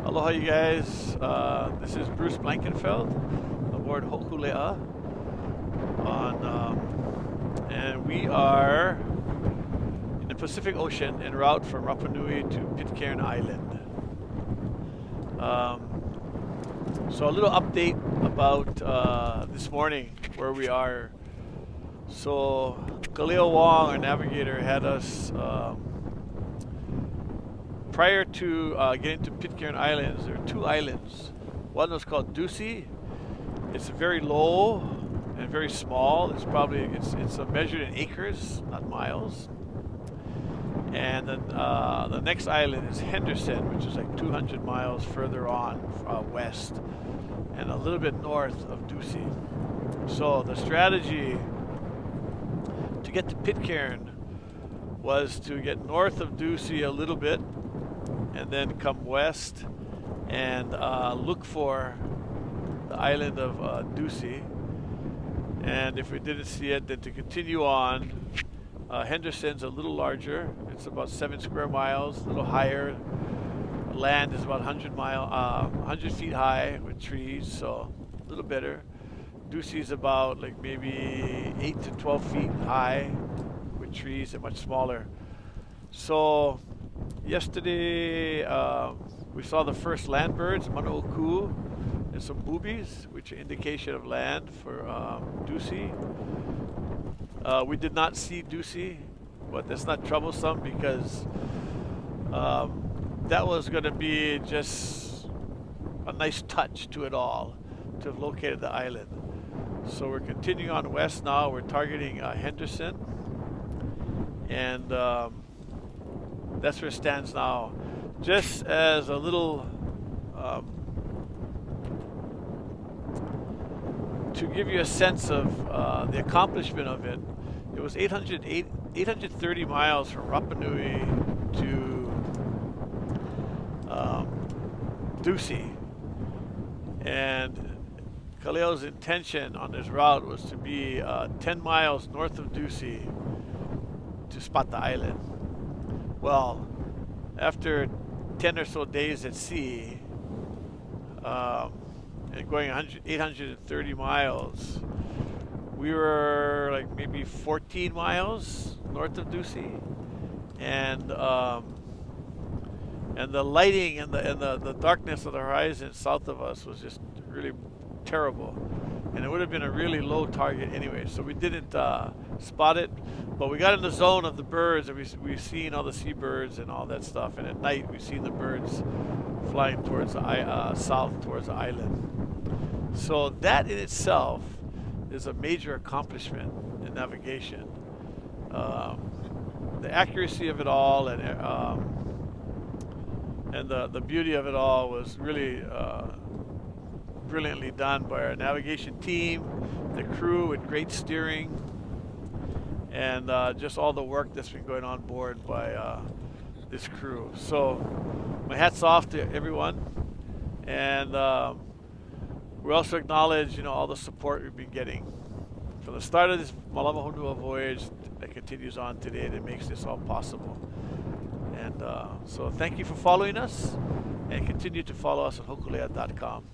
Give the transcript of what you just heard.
Aloha, you guys. This is Bruce Blankenfeld aboard Hōkūleʻa, and we are in the Pacific Ocean en route from Rapa Nui to Pitcairn Island. So a little update about this morning where we are. So Kaleo Wong, our navigator, had us prior to getting to Pitcairn Islands. There are two islands. One was called Ducie. It's very low and very small. It's measured in acres, not miles. And then the next island is Henderson, which is like 200 miles further on west and a little bit north of Ducie. So the strategy to get to Pitcairn was to get north of Ducie a little bit and then come west and look for the island of Ducie. And if we didn't see it, then to continue on. Henderson's a little larger. It's about 7 square miles, a little higher. Land is about 100 feet high with trees, so a little better. Ducie's about like maybe 8 to 12 feet high with trees and much smaller. So yesterday we saw the first land birds, manu and some boobies, which are indication of land for Ducie. We did not see Ducie, but that's not troublesome because that was going to be just a nice touch to it all, to have located the island. So we're continuing on west now. We're targeting Henderson, and that's where it stands now. Just as a little to give you a sense of the accomplishment of it, it was 830 miles from Rapa Nui to Ducie, and Kaleo's intention on this route was to be 10 miles north of Ducie to spot the island. Well, after 10 or so days at sea and going 830 miles, we were like maybe 14 miles north of Ducie, and the lighting and the darkness of the horizon south of us was just really terrible, and it would have been a really low target anyway, so we didn't spot it. But we got in the zone of the birds, and we've seen all the seabirds and all that stuff, and at night we've seen the birds flying towards the south towards the island. So that in itself is a major accomplishment in navigation. The accuracy of it all and the beauty of it all was really brilliantly done by our navigation team, the crew with great steering, and just all the work that's been going on board by this crew. So my hat's off to everyone, and we also acknowledge, all the support we've been getting from the start of this Malama Honua voyage that continues on today, that makes this all possible. And so thank you for following us, and continue to follow us at hōkūleʻa.com.